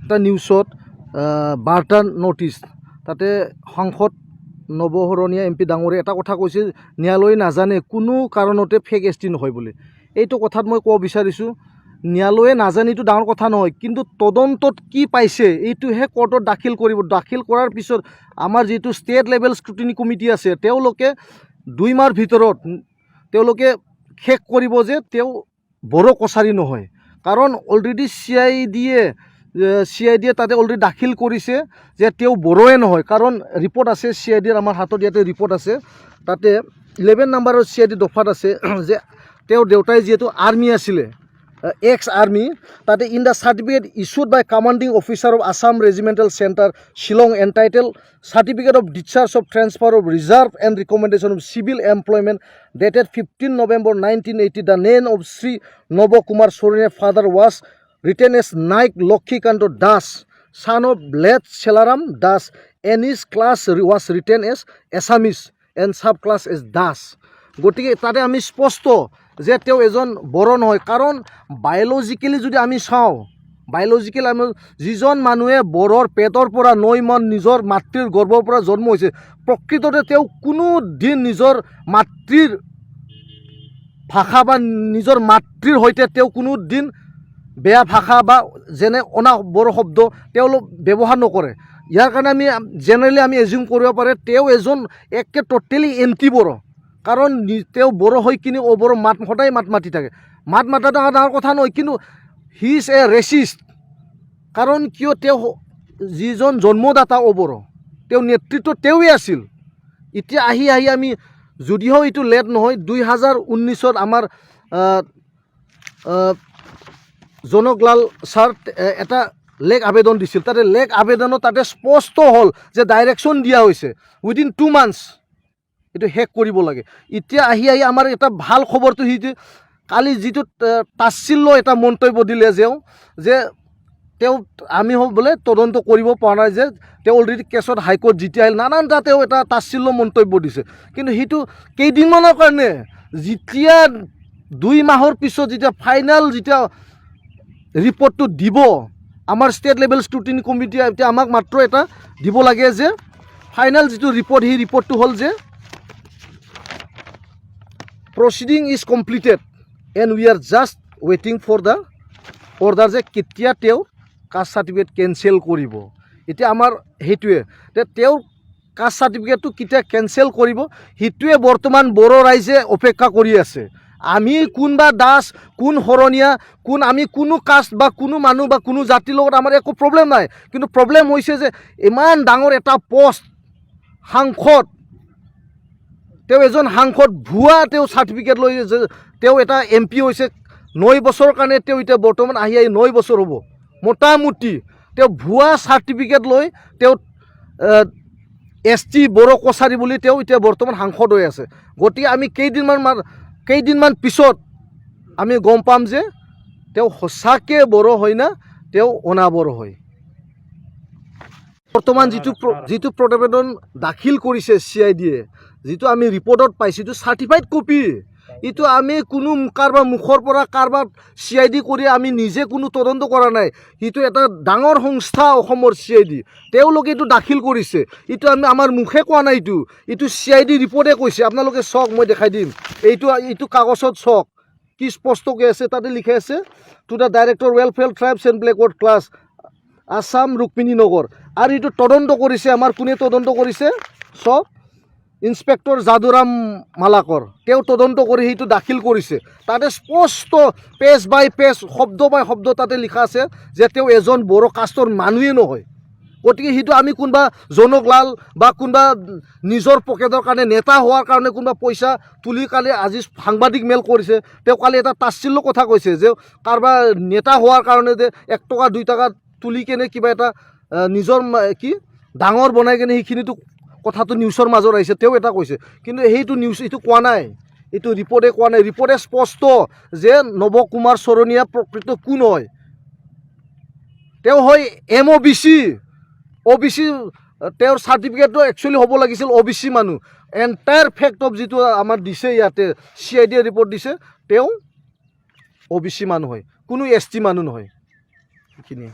একটা নিউজত বাৰ্তা নোটিছ তাতে সাংসদ নৱশৰণীয়া MP ডাঙৰীয়া এটা কথা কৈছে ন্যায়ালয়ে নাজানে কোনো কাৰণতে ফেক এছটি নহয় বুলি। এইটো কথাত মই ক'ব বিচাৰিছোঁ ন্যায়ালয়ে নাজানে এইটো ডাঙৰ কথা নহয়, কিন্তু তদন্তত কি পাইছে এইটোহে কোৰ্টত দাখিল কৰিব। দাখিল কৰাৰ পিছত আমাৰ যিটো ষ্টেট লেভেল স্ক্ৰুটিনি কমিটি আছে তেওঁলোকে 2 মাহৰ ভিতৰত তেওঁলোকে শেষ কৰিব যে তেওঁ বড়ো কছাৰী নহয়। কাৰণ অলৰেডি CID তাতে অলৰেডি দাখিল কৰিছে যে তেওঁ বড়োৱে নহয়। কাৰণ ৰিপৰ্ট আছে CIDৰ আমাৰ হাতত ইয়াতে ৰিপৰ্ট আছে, তাতে 11 নম্বৰৰ CID দফাত আছে যে তেওঁৰ দেউতাই যিহেতু আৰ্মি আছিলে, এক্স আৰ্মি, তাতে in the certificate issued by commanding officer of Assam regimental centre Shillong entitle certificate of discharge of transfer of reserve and recommendation of civil employment dated 15 November 1980 the name of Shri Nava Kumar Charaniya father was written as Naik Lokhikando Das, son of late Selaram Das, and his class was written as Assamese and subclass as Das. গতিকে তাতে আমি স্পষ্ট যে তেওঁ এজন বড়ো নহয়। কাৰণ বায়'লজিকেলি যদি আমি চাওঁ, বায়'লজিকেলি আমি যিজন মানুহে বড়োৰ পেটৰ পৰা 9 মাহ নিজৰ মাতৃৰ গৰ্ভৰ পৰা জন্ম হৈছে, প্ৰকৃততে তেওঁ কোনো দিন নিজৰ মাতৃৰ ভাষা বা নিজৰ মাতৃৰ সৈতে তেওঁ কোনো দিন বেয়া ভাষা বা যেনে অনা বড়ো শব্দ তেওঁলোক ব্যৱহাৰ নকৰে। ইয়াৰ কাৰণে আমি জেনেৰেলি আমি এজিউম কৰিব পাৰে তেওঁ এজন একে টোটেলি এণ্টি বড়ো। কাৰণ তেওঁ বড়ো হৈ কিনি বড়ো সদায় মাত মাতি থাকে। মাত মাতাটো ডাঙৰ কথা নহয়, কিন্তু হি ইজ এ ৰেচিষ্ট। কাৰণ কিয় তেওঁ যিজন জন্মদাতা বড়ো, তেওঁ নেতৃত্ব তেওঁৱে আছিল। এতিয়া আহি আমি যদিও এইটো লেট নহয়, 2019 আমাৰ জনকলাল ছাৰ এটা লেক আবেদন দিছিল। তাতে লেক আবেদনত তাতে স্পষ্ট হ'ল যে ডাইৰেকশ্যন দিয়া হৈছে উইদিন 2 months এইটো শেষ কৰিব লাগে। এতিয়া আহি আমাৰ এটা ভাল খবৰটো হৈছে কালি যিটো তাচ্ছিল্য এটা মন্তব্য দিলে যে তেওঁ আমি বোলে তদন্ত কৰিব পৰা নাই, যে তেওঁ অলৰেডি কেছত হাইকোৰ্ট জিতি আহিল, নানানটা তেওঁ এটা তাচ্ছিল্য মন্তব্য দিছে। কিন্তু সেইটো কেইদিনমানৰ কাৰণে, যেতিয়া 2 মাহৰ পিছত যেতিয়া ফাইনেল যেতিয়া ৰিপৰ্টটো দিব আমাৰ ষ্টেট লেভেল স্ক্ৰুটিনি কমিটিয়ে, এতিয়া আমাক মাত্ৰ এটা দিব লাগে যে ফাইনেল যিটো ৰিপৰ্ট, সেই ৰিপৰ্টটো হ'ল যে proceeding is completed and we are just ৱেইটিং ফৰ দ্য অৰ্ডাৰ, যে কেতিয়া তেওঁ কাষ্ট চাৰ্টিফিকেট কেঞ্চেল কৰিব। এতিয়া আমাৰ সেইটোৱে যে তেওঁৰ কাষ্ট চাৰ্টিফিকেটটো কেতিয়া কেঞ্চেল কৰিব সেইটোৱে বৰ্তমান বড়ো ৰাইজে অপেক্ষা কৰি আছে। আমি কোনবা দাস, কোন শৰণীয়া, আমি কোনো কাষ্ট বা কোনো মানুহ বা কোনো জাতিৰ লগত আমাৰ একো প্ৰব্লেম নাই। কিন্তু প্ৰব্লেম হৈছে যে ইমান ডাঙৰ এটা পষ্ট, সাংসদ, তেওঁ এজন সাংসদ ভুৱা তেওঁ চাৰ্টিফিকেট লৈ যে তেওঁ এটা MP হৈছে 9 বছৰৰ কাৰণে, তেওঁ এতিয়া বৰ্তমান আহি 9 বছৰ হ'ব মোটামুটি, তেওঁ ভুৱা চাৰ্টিফিকেট লৈ তেওঁ ST বড়ো কছাৰী বুলি তেওঁ এতিয়া বৰ্তমান সাংসদ হৈ আছে। গতিকে আমি কেইদিনমান পিছত আমি গম পাম যে তেওঁ সঁচাকৈ বড়ো হয় না তেওঁ অনাবড়ো হয়। বৰ্তমান যিটো প্ৰতিবেদন দাখিল কৰিছে CIDয়ে, যিটো আমি ৰিপৰ্টত পাইছোঁ, এইটো চাৰ্টিফাইড কপি। এইটো আমি কোনো কাৰোবাৰ মুখৰ পৰা কাৰোবাৰ CID কৰি আমি নিজে কোনো তদন্ত কৰা নাই। সেইটো এটা ডাঙৰ সংস্থা অসমৰ CID, তেওঁলোকে এইটো দাখিল কৰিছে। এইটো আমাৰ মুখে কোৱা নাই, এইটো CID ৰিপৰ্টে কৈছে। আপোনালোকে চাওক, মই দেখাই দিম। এইটো কাগজত চাওক কি স্পষ্টকৈ আছে, তাতে লিখা আছে to the director welfare tribes and backward class Assam Rukmini Nagar. আৰু এইটো তদন্ত কৰিছে আমাৰ কোনে তদন্ত কৰিছে, চাওক, ইন্সপেক্টৰ যাদুৰাম মালাকৰ, তেওঁ তদন্ত কৰি সেইটো দাখিল কৰিছে। তাতে স্পষ্ট পেজ বাই পেজ, শব্দ বাই শব্দ তাতে লিখা আছে যে তেওঁ এজন বড়ো কাষ্টৰ মানুহেই নহয়। গতিকে সেইটো আমি কোনোবা জনকলাল বা কোনোবা নিজৰ পকেটৰ কাৰণে, নেতা হোৱাৰ কাৰণে কোনোবা পইচা তুলি কালি আজি সাংবাদিক মেল কৰিছে, তেওঁ কালি এটা তাচ্ছিল্য কথা কৈছে যে কাৰোবাৰ নেতা হোৱাৰ কাৰণে যে 1 টকা 2 টকা তুলি কেনে কিবা এটা নিজৰ কি ডাঙৰ বনাই কেনে সেইখিনিতো কথাটো নিউজৰ মাজত আহিছে, তেওঁ এটা কৈছে। কিন্তু সেইটো নিউজ এইটো কোৱা নাই, এইটো ৰিপৰ্টে কোৱা নাই। ৰিপৰ্টে স্পষ্ট যে নৱ কুমাৰ চৰণীয়া প্ৰকৃত কোন হয়, তেওঁ হয় MOBC। OBC তেওঁৰ চাৰ্টিফিকেটটো একচুৱেলি হ'ব লাগিছিল OBC মানুহ। এণ্টায়াৰ ফেক্ট অফ যিটো আমাৰ দিছে ইয়াতে CIDয়ে ৰিপৰ্ট দিছে, তেওঁ OBC মানুহ হয়, কোনো ST মানুহ নহয়। এইখিনিয়ে।